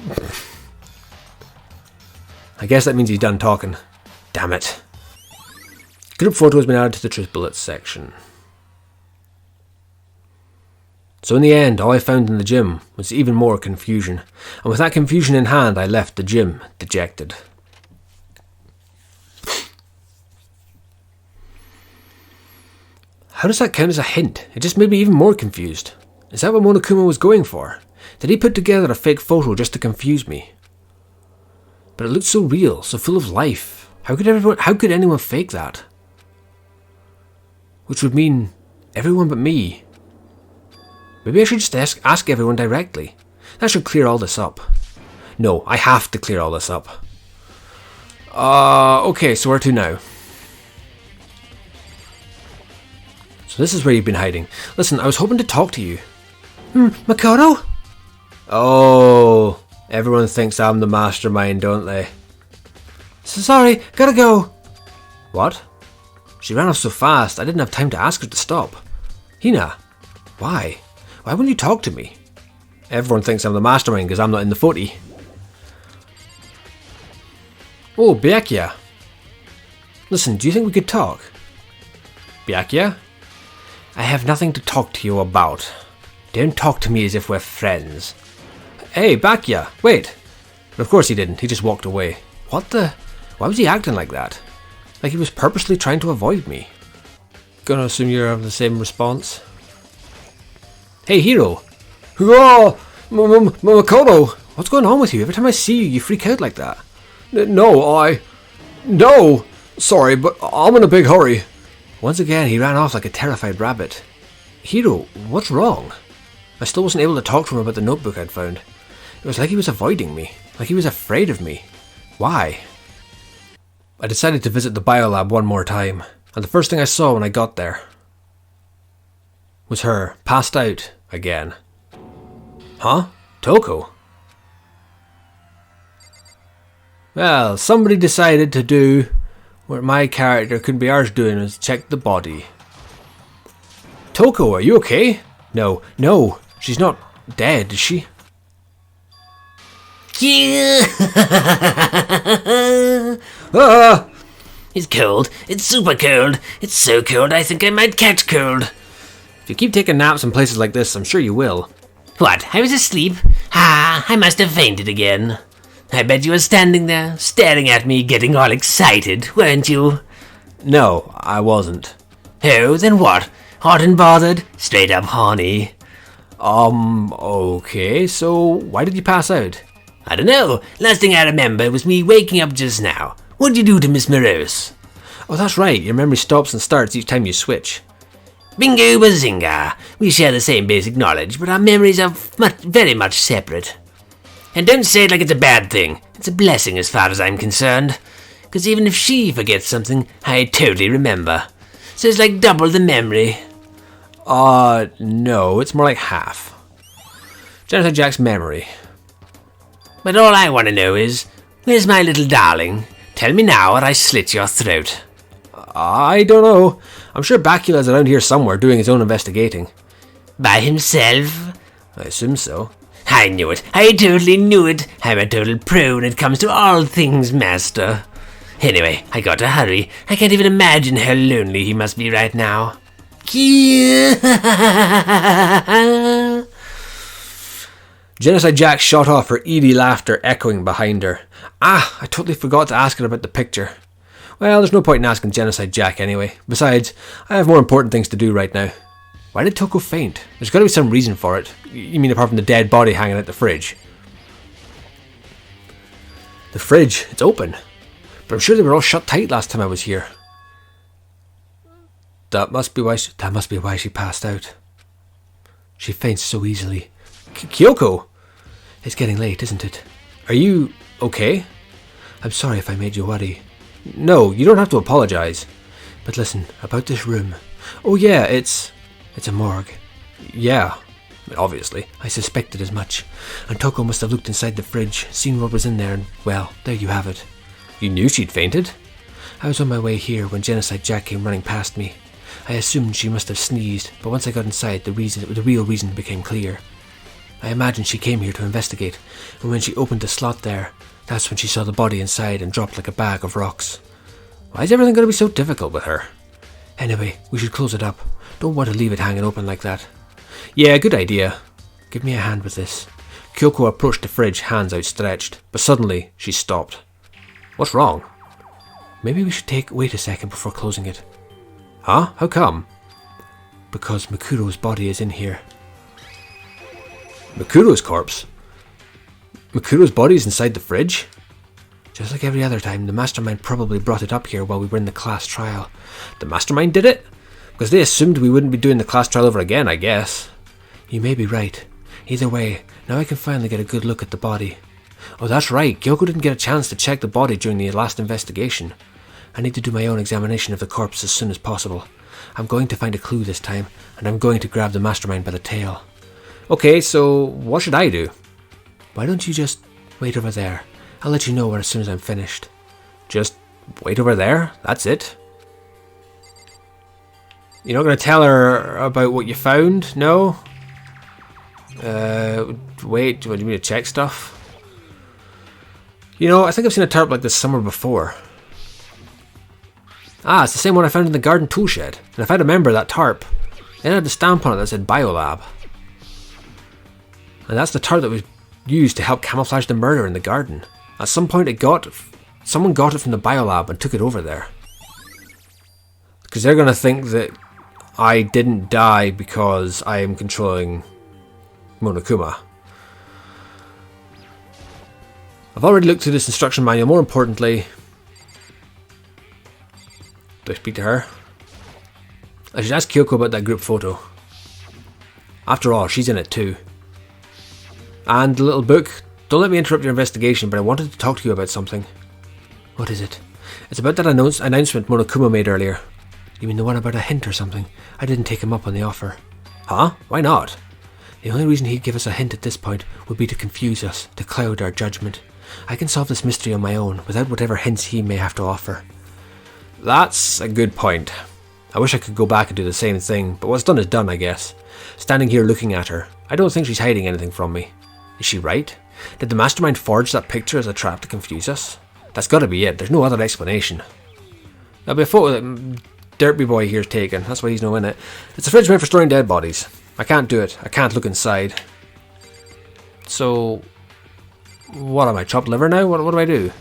I guess that means he's done talking. Damn it. Group photo has been added to the truth bullets section. So in the end, all I found in the gym was even more confusion. And with that confusion in hand, I left the gym dejected. How does that count as a hint? It just made me even more confused. Is that what Monokuma was going for? Did he put together a fake photo just to confuse me? But it looked so real, so full of life. How could anyone fake that? Which would mean everyone but me. Maybe I should just ask everyone directly. That should clear all this up. No, I have to clear all this up. Okay, so where to now? So this is where you've been hiding. Listen, I was hoping to talk to you. Makoto? Oh, everyone thinks I'm the mastermind, don't they? Sorry, gotta go. What? She ran off so fast, I didn't have time to ask her to stop. Hina, why? Why wouldn't you talk to me? Everyone thinks I'm the mastermind because I'm not in the footy. Oh, Byakuya. Listen, do you think we could talk? Byakuya? I have nothing to talk to you about. Don't talk to me as if we're friends. Hey, Byakuya, wait. But of course he didn't, he just walked away. What the? Why was he acting like that? Like he was purposely trying to avoid me. Gonna assume you're having the same response. Hey, Hiro. Oh, Makoto. What's going on with you? Every time I see you, you freak out like that. No. Sorry, but I'm in a big hurry. Once again, he ran off like a terrified rabbit. Hiro, what's wrong? I still wasn't able to talk to him about the notebook I'd found. It was like he was avoiding me, like he was afraid of me. Why? I decided to visit the biolab one more time, and the first thing I saw when I got there was her, passed out again. Huh? Toko? Well, somebody decided to do what my character couldn't be ours doing, was check the body. Toko, are you okay? No, she's not dead, is she? It's cold. It's super cold. It's so cold I think I might catch cold. If you keep taking naps in places like this, I'm sure you will. What? I was asleep? I must have fainted again. I bet you were standing there, staring at me, getting all excited, weren't you? No, I wasn't. Oh, then what? Hot and bothered? Straight up horny. Okay, so why did you pass out? I don't know. Last thing I remember was me waking up just now. What'd you do to Miss Morose? Oh, that's right. Your memory stops and starts each time you switch. Bingo bazinga. We share the same basic knowledge, but our memories are very much separate. And don't say it like it's a bad thing. It's a blessing as far as I'm concerned. Because even if she forgets something, I totally remember. So it's like double the memory. No, it's more like half. Genocide Jack's memory. But all I want to know is, where's my little darling? Tell me now or I slit your throat. I don't know. I'm sure Bakula's around here somewhere doing his own investigating. By himself? I assume so. I knew it. I totally knew it. I'm a total pro when it comes to all things master. Anyway, I gotta hurry. I can't even imagine how lonely he must be right now. Genocide Jack shot off, her eerie laughter echoing behind her. I totally forgot to ask her about the picture. Well, there's no point in asking Genocide Jack anyway. Besides, I have more important things to do right now. Why did Toko faint? There's got to be some reason for it. You mean apart from the dead body hanging out the fridge? The fridge, it's open. But I'm sure they were all shut tight last time I was here. That must be why she passed out. She faints so easily. Kyoko! It's getting late, isn't it? Are you okay? I'm sorry if I made you worry. No, you don't have to apologize. But listen, about this room. Oh yeah, it's a morgue. Yeah, obviously. I suspected as much. And Toko must have looked inside the fridge, seen what was in there, and, well, there you have it. You knew she'd fainted? I was on my way here when Genocide Jack came running past me. I assumed she must have sneezed, but once I got inside, the real reason became clear. I imagined she came here to investigate, and when she opened the slot there, that's when she saw the body inside and dropped like a bag of rocks. Why is everything going to be so difficult with her? Anyway, we should close it up. Don't want to leave it hanging open like that. Yeah, good idea. Give me a hand with this. Kyoko approached the fridge, hands outstretched, but suddenly she stopped. What's wrong? Maybe we should wait a second before closing it. Huh? How come? Because Makuro's body is in here. Makuro's corpse? Makuro's body is inside the fridge? Just like every other time, the mastermind probably brought it up here while we were in the class trial. The mastermind did it? Because they assumed we wouldn't be doing the class trial over again, I guess. You may be right. Either way, now I can finally get a good look at the body. Oh, that's right. Kyoko didn't get a chance to check the body during the last investigation. I need to do my own examination of the corpse as soon as possible. I'm going to find a clue this time, and I'm going to grab the mastermind by the tail. Okay, so what should I do? Why don't you just wait over there? I'll let you know as soon as I'm finished. Just wait over there? That's it? You're not going to tell her about what you found? No? Wait, do you want me to check stuff? You know, I think I've seen a tarp like this somewhere before. Ah, it's the same one I found in the garden tool shed. And if I remember that tarp, it had the stamp on it that said Biolab. And that's the tarp that was used to help camouflage the murder in the garden. At some point someone got it from the Biolab and took it over there. Because they're going to think that I didn't die because I am controlling Monokuma. I've already looked through this instruction manual. More importantly, do I speak to her? I should ask Kyoko about that group photo. After all, she's in it too. And the little book. Don't let me interrupt your investigation, but I wanted to talk to you about something. What is it? It's about that announcement Monokuma made earlier. You mean the one about a hint or something? I didn't take him up on the offer. Huh? Why not? The only reason he'd give us a hint at this point would be to confuse us, to cloud our judgment. I can solve this mystery on my own, without whatever hints he may have to offer. That's a good point. I wish I could go back and do the same thing, but what's done is done, I guess. Standing here looking at her, I don't think she's hiding anything from me. Is she right? Did the mastermind forge that picture as a trap to confuse us? That's gotta be it, there's no other explanation. There'll be a photo that Derpy Boy here's taken, that's why he's no in it. It's a fridge meant for storing dead bodies. I can't do it, I can't look inside. So, what am I, chopped liver now? What do I do?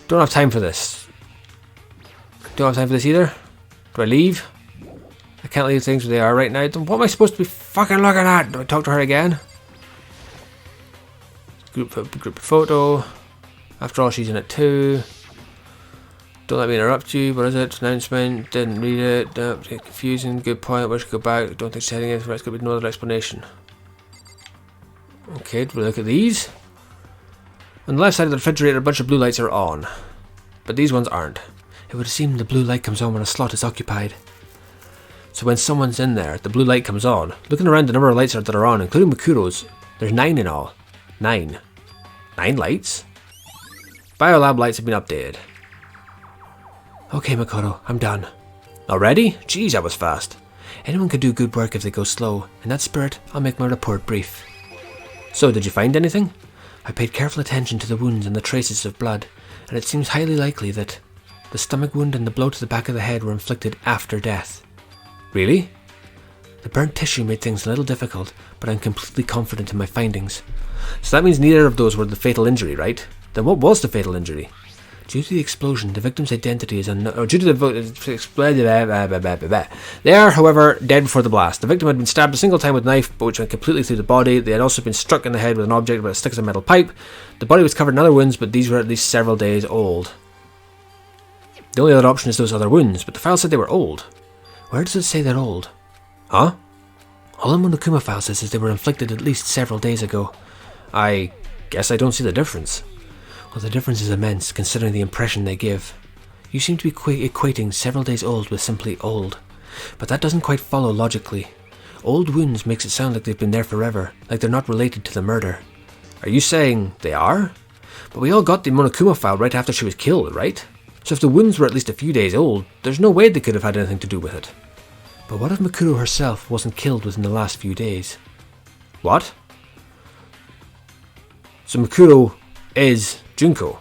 Don't have time for this. Don't have time for this either? Do I leave? I can't leave things where they are right now. What am I supposed to be fucking looking at? Do I talk to her again? Group photo. After all, she's in it too. Don't let me interrupt you. What is it? Announcement. Didn't read it. Confusing. Good point. Where should go back? Don't think she's heading anything. There's going to be no other explanation. Okay, we'll look at these. On the left side of the refrigerator, a bunch of blue lights are on. But these ones aren't. It would seem the blue light comes on when a slot is occupied. So when someone's in there, the blue light comes on. Looking around the number of lights that are on, including Makuro's, there's 9 in all. 9. 9 lights? Biolab lights have been updated. Okay, Makoto, I'm done. Already? Geez, that was fast. Anyone can do good work if they go slow. In that spirit, I'll make my report brief. So, did you find anything? I paid careful attention to the wounds and the traces of blood, and it seems highly likely that the stomach wound and the blow to the back of the head were inflicted after death. Really? The burnt tissue made things a little difficult, but I'm completely confident in my findings. So that means neither of those were the fatal injury, right? Then what was the fatal injury? Due to the explosion, the victim's identity is unknown. Due to the they are, however, dead before the blast. The victim had been stabbed a single time with a knife, which went completely through the body. They had also been struck in the head with an object about as thick as a metal pipe. The body was covered in other wounds, but these were at least several days old. The only other option is those other wounds, but the file said they were old. Where does it say they're old? Huh? All the Monokuma file says is they were inflicted at least several days ago. I guess I don't see the difference. Well, the difference is immense, considering the impression they give. You seem to be equating several days old with simply old. But that doesn't quite follow logically. Old wounds makes it sound like they've been there forever, like they're not related to the murder. Are you saying they are? But we all got the Monokuma file right after she was killed, right? So if the wounds were at least a few days old, there's no way they could have had anything to do with it. But what if Mikuro herself wasn't killed within the last few days? What? So Mikuro is Junko?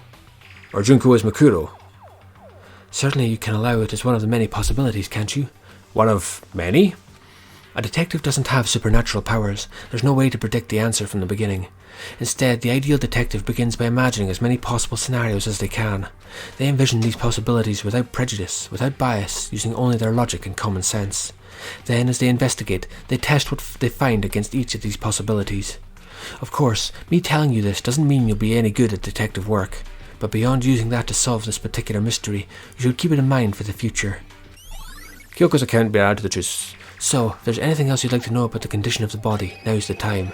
Or Junko is Mikuro? Certainly you can allow it as one of the many possibilities, can't you? One of many? A detective doesn't have supernatural powers. There's no way to predict the answer from the beginning. Instead, the ideal detective begins by imagining as many possible scenarios as they can. They envision these possibilities without prejudice, without bias, using only their logic and common sense. Then, as they investigate, they test what they find against each of these possibilities. Of course, me telling you this doesn't mean you'll be any good at detective work, but beyond using that to solve this particular mystery, you should keep it in mind for the future. Kyoko's account began to the truth. So, if there's anything else you'd like to know about the condition of the body, now's the time.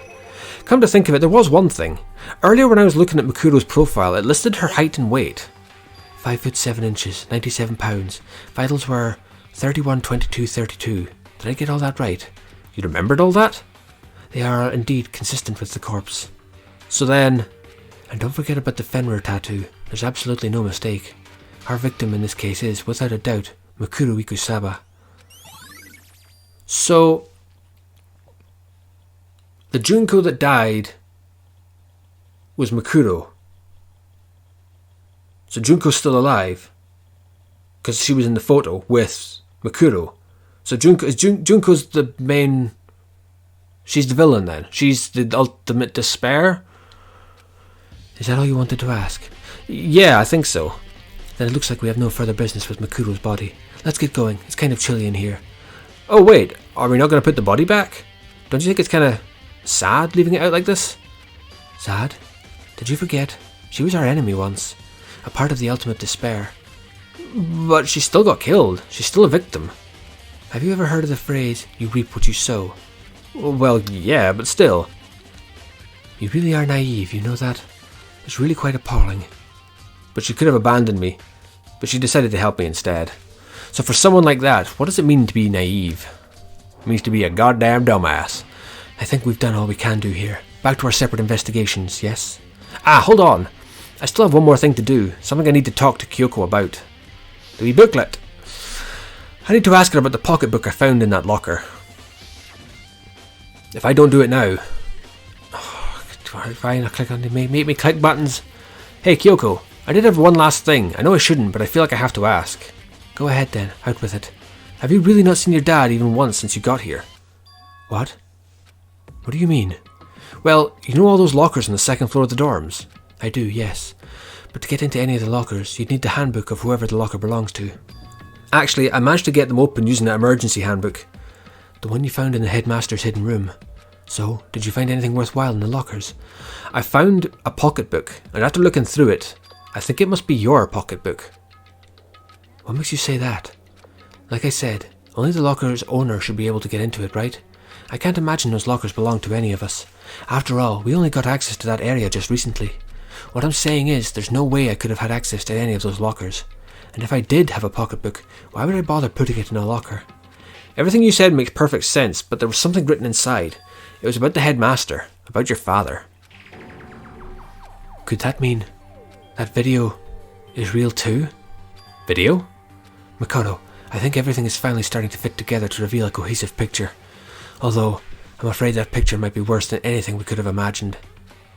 Come to think of it, there was one thing. Earlier when I was looking at Mikuro's profile, it listed her height and weight. 5 foot 7 inches, 97 pounds. Vitals were 31, 22, 32. Did I get all that right? You remembered all that? They are indeed consistent with the corpse. So then... And don't forget about the Fenrir tattoo. There's absolutely no mistake. Our victim in this case is, without a doubt, Mikuro Ikusaba. So... The Junko that died was Mikuro. So Junko's still alive. Because she was in the photo with Mikuro. So Junko's the main... She's the villain then. She's the ultimate despair. Is that all you wanted to ask? Yeah, I think so. Then it looks like we have no further business with Mikuro's body. Let's get going. It's kind of chilly in here. Oh wait, are we not going to put the body back? Don't you think it's kind of sad leaving it out like this? Sad? Did you forget? She was our enemy once. A part of the ultimate despair. But she still got killed. She's still a victim. Have you ever heard of the phrase, you reap what you sow? Well, yeah, but still. You really are naive, you know that? It's really quite appalling. But she could have abandoned me. But she decided to help me instead. So for someone like that, what does it mean to be naive? It means to be a goddamn dumbass. I think we've done all we can do here. Back to our separate investigations, yes? Ah, hold on. I still have one more thing to do. Something I need to talk to Kyoko about. The wee booklet. I need to ask her about the pocketbook I found in that locker. If I don't do it now... Oh, fine, I'll click on the make me click buttons. Hey Kyoko, I did have one last thing. I know I shouldn't, but I feel like I have to ask. Go ahead then, out with it. Have you really not seen your dad even once since you got here? What? What do you mean? Well, you know all those lockers on the second floor of the dorms? I do, yes. But to get into any of the lockers, you'd need the handbook of whoever the locker belongs to. Actually, I managed to get them open using that emergency handbook. The one you found in the headmaster's hidden room. So, did you find anything worthwhile in the lockers? I found a pocketbook, and after looking through it, I think it must be your pocketbook. What makes you say that? Like I said, only the locker's owner should be able to get into it, right? I can't imagine those lockers belong to any of us. After all, we only got access to that area just recently. What I'm saying is, there's no way I could have had access to any of those lockers. And if I did have a pocketbook, why would I bother putting it in a locker? Everything you said makes perfect sense, but there was something written inside. It was about the headmaster, about your father. Could that mean that video is real too? Video? Makoto, I think everything is finally starting to fit together to reveal a cohesive picture. Although, I'm afraid that picture might be worse than anything we could have imagined.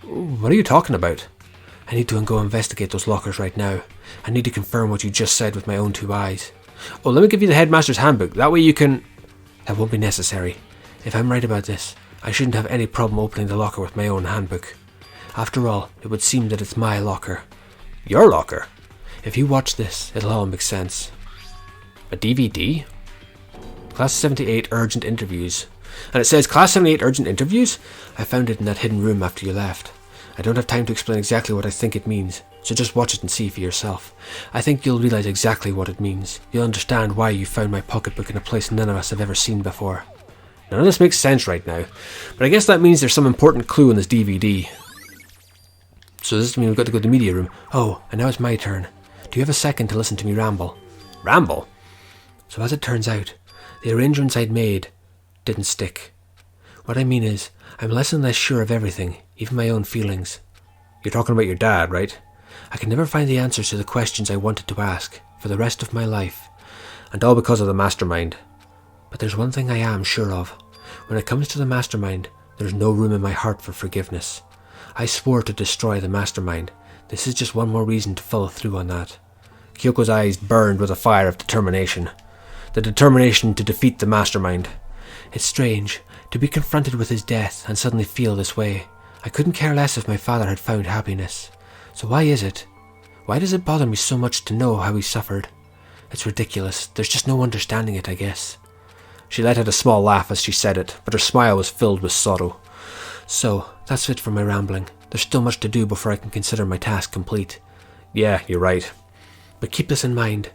What are you talking about? I need to go investigate those lockers right now. I need to confirm what you just said with my own two eyes. Oh, let me give you the headmaster's handbook. That way you can... That won't be necessary. If I'm right about this, I shouldn't have any problem opening the locker with my own handbook. After all, it would seem that it's my locker. Your locker? If you watch this, it'll all make sense. A DVD? Class 78 urgent interviews. And it says, Class 78 urgent interviews? I found it in that hidden room after you left. I don't have time to explain exactly what I think it means, so just watch it and see for yourself. I think you'll realize exactly what it means. You'll understand why you found my pocketbook in a place none of us have ever seen before. None of this makes sense right now, but I guess that means there's some important clue in this DVD. So does this mean we've got to go to the media room? Oh, and now it's my turn. Do you have a second to listen to me ramble? Ramble? So as it turns out, the arrangements I'd made didn't stick. What I mean is, I'm less and less sure of everything, even my own feelings. You're talking about your dad, right? I can never find the answers to the questions I wanted to ask for the rest of my life, and all because of the mastermind. But there's one thing I am sure of. When it comes to the mastermind, there's no room in my heart for forgiveness. I swore to destroy the mastermind. This is just one more reason to follow through on that. Kyoko's eyes burned with a fire of determination. The determination to defeat the mastermind. It's strange to be confronted with his death and suddenly feel this way. I couldn't care less if my father had found happiness. So why is it? Why does it bother me so much to know how he suffered? It's ridiculous. There's just no understanding it, I guess. She let out a small laugh as she said it, but her smile was filled with sorrow. So, that's it for my rambling. There's still much to do before I can consider my task complete. Yeah, you're right. But keep this in mind.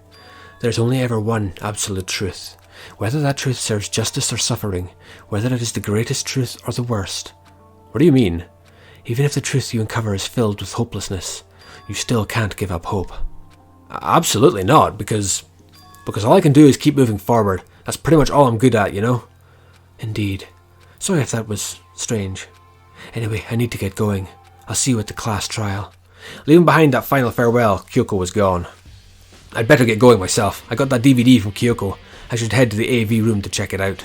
There's only ever one absolute truth. Whether that truth serves justice or suffering, whether it is the greatest truth or the worst. What do you mean? Even if the truth you uncover is filled with hopelessness, you still can't give up hope. Absolutely not, because all I can do is keep moving forward. That's pretty much all I'm good at, you know? Indeed. Sorry if that was strange. Anyway, I need to get going. I'll see you at the class trial. Leaving behind that final farewell, Kyoko was gone. I'd better get going myself. I got that DVD from Kyoko. I should head to the AV room to check it out.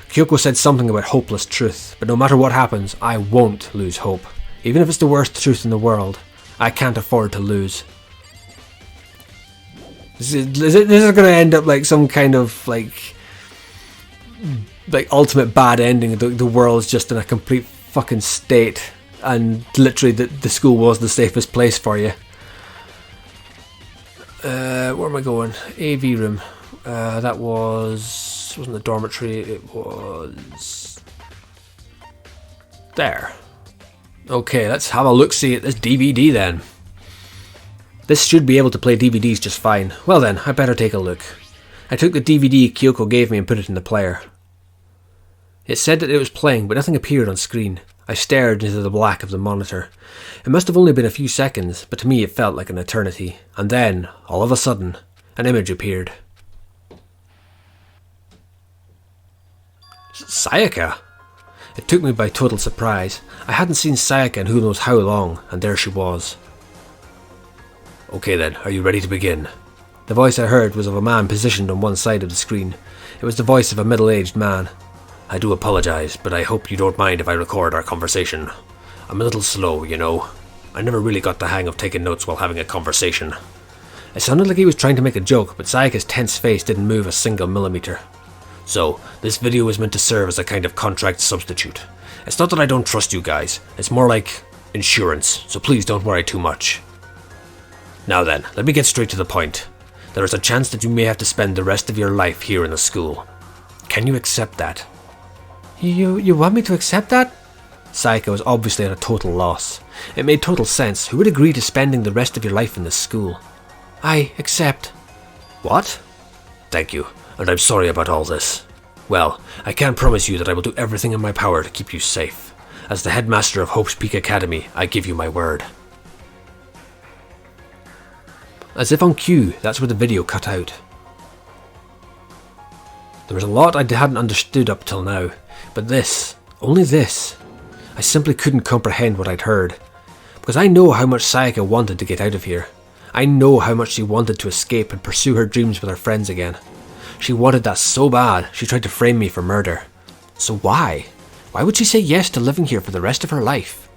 Kyoko said something about hopeless truth, but no matter what happens, I won't lose hope. Even if it's the worst truth in the world, I can't afford to lose. This is going to end up like some kind of like ultimate bad ending. The world's just in a complete fucking state, and literally the school was the safest place for you. Where am I going? AV room. That wasn't the dormitory, it was there. Okay, let's have a look-see at this DVD then. This should be able to play DVDs just fine. Well then, I better take a look. I took the DVD Kyoko gave me and put it in the player. It said that it was playing, but nothing appeared on screen. I stared into the black of the monitor. It must have only been a few seconds, but to me it felt like an eternity. And then, all of a sudden, an image appeared. Sayaka! It took me by total surprise. I hadn't seen Sayaka in who knows how long, and there she was. Okay then, are you ready to begin? The voice I heard was of a man positioned on one side of the screen. It was the voice of a middle-aged man. I do apologize, but I hope you don't mind if I record our conversation. I'm a little slow, you know. I never really got the hang of taking notes while having a conversation. It sounded like he was trying to make a joke, but Sayaka's tense face didn't move a single millimeter. So, this video is meant to serve as a kind of contract substitute. It's not that I don't trust you guys, it's more like insurance, so please don't worry too much. Now then, let me get straight to the point. There is a chance that you may have to spend the rest of your life here in the school. Can you accept that? You want me to accept that? Sayaka was obviously at a total loss. It made total sense. Who would agree to spending the rest of your life in this school? I accept. What? Thank you, and I'm sorry about all this. Well, I can promise you that I will do everything in my power to keep you safe. As the headmaster of Hope's Peak Academy, I give you my word. As if on cue, that's where the video cut out. There was a lot I hadn't understood up till now, but this, only this, I simply couldn't comprehend what I'd heard. Because I know how much Sayaka wanted to get out of here. I know how much she wanted to escape and pursue her dreams with her friends again. She wanted that so bad, she tried to frame me for murder. So why? Why would she say yes to living here for the rest of her life?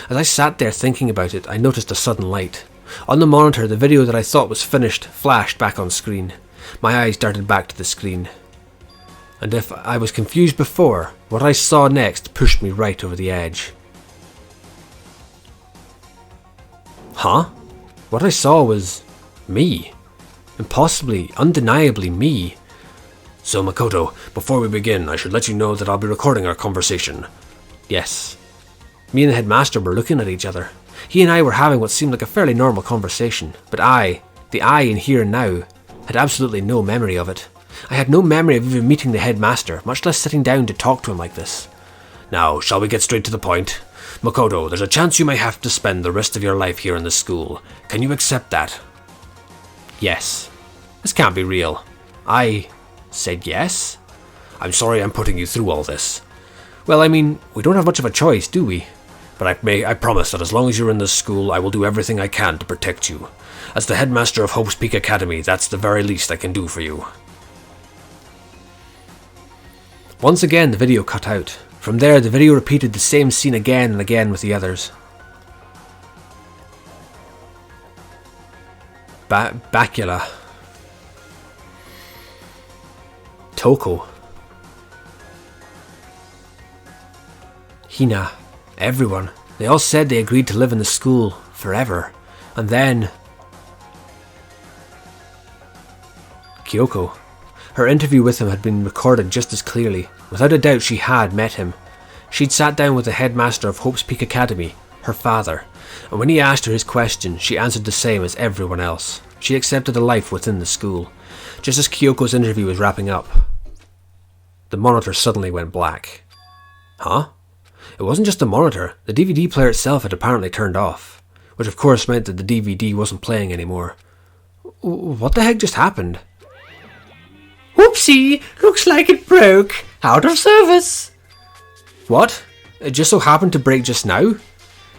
As I sat there thinking about it, I noticed a sudden light. On the monitor, the video that I thought was finished flashed back on screen. My eyes darted back to the screen. And if I was confused before, what I saw next pushed me right over the edge. Huh? What I saw was Me. Impossibly, undeniably me. So Makoto, before we begin, I should let you know that I'll be recording our conversation. Yes. Me and the headmaster were looking at each other. He and I were having what seemed like a fairly normal conversation, but the I in here and now, had absolutely no memory of it. I had no memory of even meeting the headmaster, much less sitting down to talk to him like this. Now, shall we get straight to the point? Makoto, there's a chance you may have to spend the rest of your life here in this school. Can you accept that? Yes. This can't be real. I said yes? I'm sorry I'm putting you through all this. Well, I mean, we don't have much of a choice, do we? But I promise that as long as you're in this school, I will do everything I can to protect you. As the headmaster of Hope's Peak Academy, that's the very least I can do for you. Once again, the video cut out. From there, the video repeated the same scene again and again with the others. Bacula. Toko. Hina. Everyone. They all said they agreed to live in the school forever. And then... Kyoko. Her interview with him had been recorded just as clearly. Without a doubt she had met him. She'd sat down with the headmaster of Hope's Peak Academy, her father, and when he asked her his question, she answered the same as everyone else. She accepted a life within the school. Just as Kyoko's interview was wrapping up, the monitor suddenly went black. Huh? It wasn't just the monitor, the DVD player itself had apparently turned off, which of course meant that the DVD wasn't playing anymore. What the heck just happened? Whoopsie! Looks like it broke. Out of service. What? It just so happened to break just now?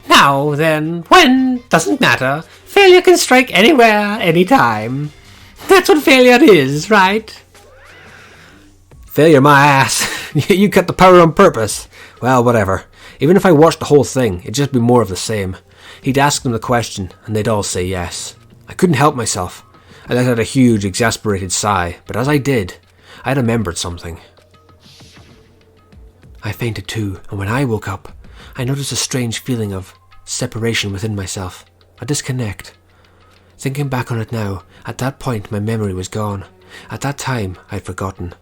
Now then, when? Doesn't matter. Failure can strike anywhere, anytime. That's what failure is, right? Failure my ass. You cut the power on purpose. Well, whatever. Even if I watched the whole thing, it'd just be more of the same. He'd ask them the question, and they'd all say yes. I couldn't help myself. I let out a huge, exasperated sigh, but as I did, I remembered something. I fainted too, and when I woke up, I noticed a strange feeling of separation within myself, a disconnect. Thinking back on it now, at that point my memory was gone. At that time, I'd forgotten.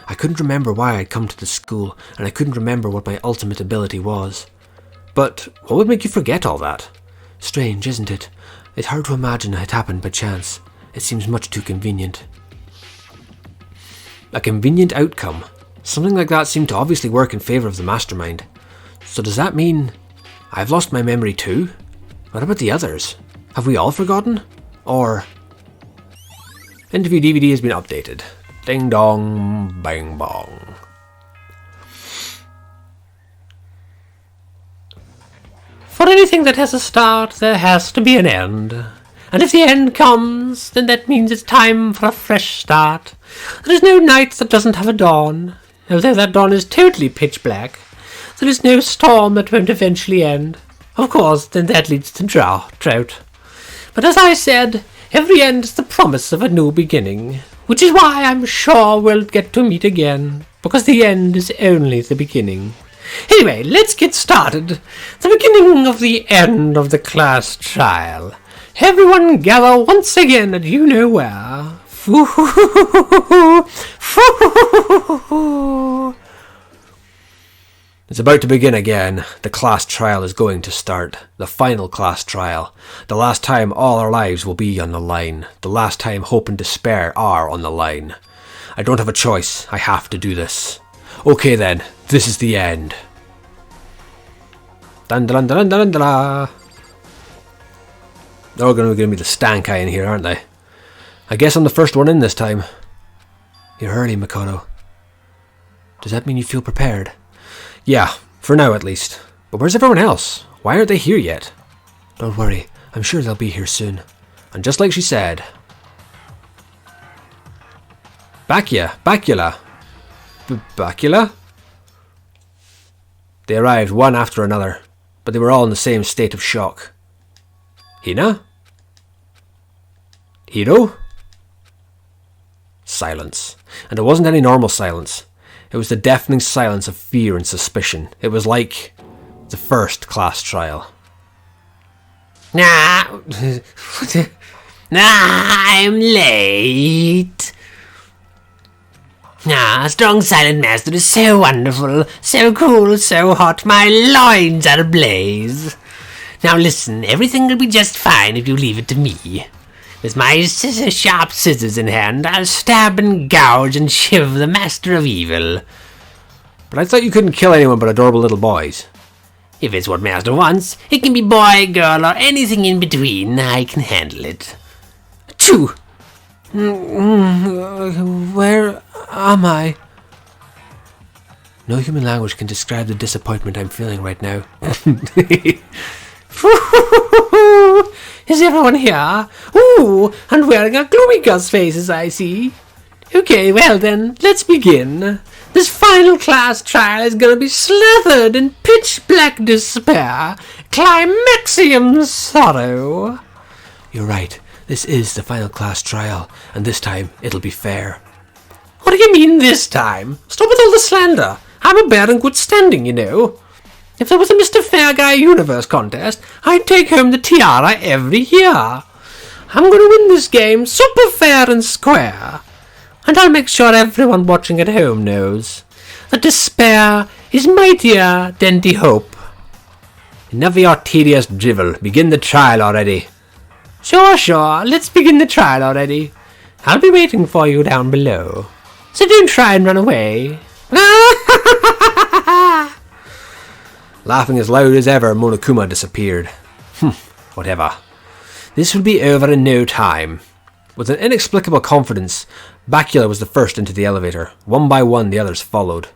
I couldn't remember why I'd come to the school, and I couldn't remember what my ultimate ability was. But what would make you forget all that? Strange, isn't it? It's hard to imagine it happened by chance. It seems much too convenient. A convenient outcome. Something like that seemed to obviously work in favour of the mastermind. So does that mean I've lost my memory too? What about the others? Have we all forgotten? Or... Interview DVD has been updated. Ding dong, bang bong. For anything that has a start, there has to be an end. And if the end comes, then that means it's time for a fresh start. There is no night that doesn't have a dawn. Although that dawn is totally pitch black, there is no storm that won't eventually end. Of course, then that leads to drought. But as I said, every end is the promise of a new beginning, which is why I'm sure we'll get to meet again, because the end is only the beginning. Anyway, let's get started. The beginning of the end of the class trial. Everyone gather once again at you know where. It's about to begin again. The class trial is going to start. The final class trial. The last time all our lives will be on the line. The last time hope and despair are on the line. I don't have a choice. I have to do this. Okay then, this is the end. Dun dun dun dun dun dun. They're all going to give me the stank eye in here, aren't they? I guess I'm the first one in this time. You're early, Makoto. Does that mean you feel prepared? Yeah, for now at least. But where's everyone else? Why aren't they here yet? Don't worry, I'm sure they'll be here soon. And just like she said... Bacula? They arrived one after another, but they were all in the same state of shock. Hina? Hiro? Silence. And it wasn't any normal silence. It was the deafening silence of fear and suspicion. It was like the first class trial. Nah. I'm late. Strong silent master is so wonderful, so cool, so hot, my loins are ablaze. Now listen, everything will be just fine if you leave it to me. With my sharp scissors in hand, I'll stab and gouge and shiv the master of evil. But I thought you couldn't kill anyone but adorable little boys. If it's what master wants, it can be boy, girl, or anything in between. I can handle it. Achoo! Where am I? No human language can describe the disappointment I'm feeling right now. Is everyone here? Ooh, and wearing a gloomy Gus faces, I see. Okay, well then, let's begin. This final class trial is gonna be slathered in pitch-black despair, climaxium sorrow. You're right. This is the final class trial, and this time it'll be fair. What do you mean this time? Stop with all the slander. I'm a bear in good standing, you know. If there was a Mr. Fair Guy Universe contest, I'd take home the tiara every year. I'm going to win this game super fair and square. And I'll make sure everyone watching at home knows that despair is mightier than the hope. Enough of your tedious drivel. Begin the trial already. Sure. Let's begin the trial already. I'll be waiting for you down below. So don't try and run away. Laughing as loud as ever, Monokuma disappeared. Whatever. This will be over in no time. With an inexplicable confidence, Bakula was the first into the elevator. One by one, the others followed.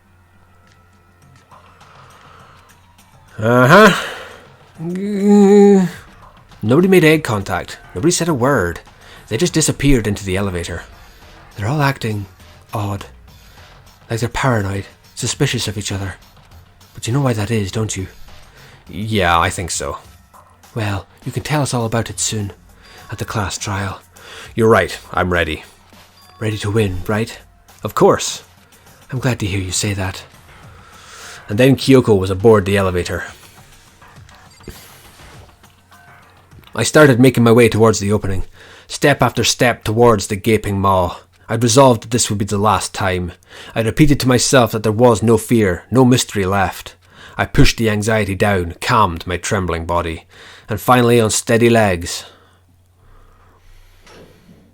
Nobody made eye contact. Nobody said a word. They just disappeared into the elevator. They're all acting odd. Like they're paranoid, suspicious of each other. But you know why that is, don't you? Yeah, I think so. Well, you can tell us all about it soon, at the class trial. You're right, I'm ready. Ready to win, right? Of course. I'm glad to hear you say that. And then Kyoko was aboard the elevator. I started making my way towards the opening, step after step towards the gaping maw. I'd resolved that this would be the last time. I repeated to myself that there was no fear, no mystery left. I pushed the anxiety down, calmed my trembling body, and finally on steady legs,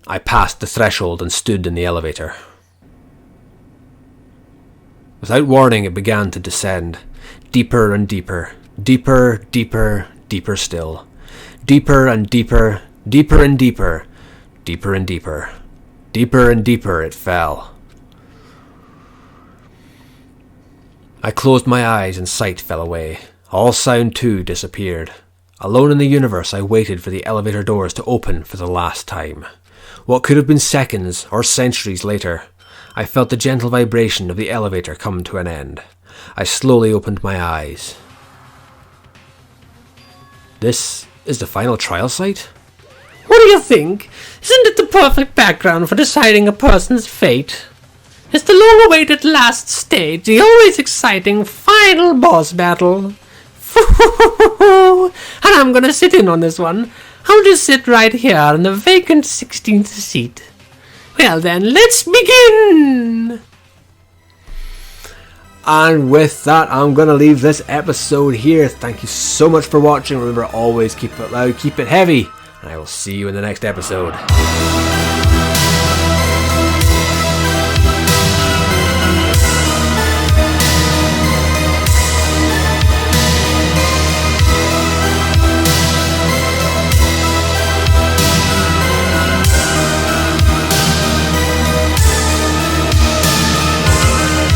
I passed the threshold and stood in the elevator. Without warning, it began to descend, deeper and deeper, deeper, deeper, deeper still. Deeper and deeper, deeper and deeper, deeper and deeper, deeper and deeper it fell. I closed my eyes and sight fell away. All sound too disappeared. Alone in the universe, I waited for the elevator doors to open for the last time. What could have been seconds or centuries later, I felt the gentle vibration of the elevator come to an end. I slowly opened my eyes. This is the final trial site? What do you think? Isn't it the perfect background for deciding a person's fate? It's the long-awaited last stage, the always exciting final boss battle. And I'm gonna sit in on this one. I'll just sit right here in the vacant 16th seat. Well then, let's begin! And with that, I'm going to leave this episode here. Thank you so much for watching. Remember, always keep it loud, keep it heavy, and I will see you in the next episode.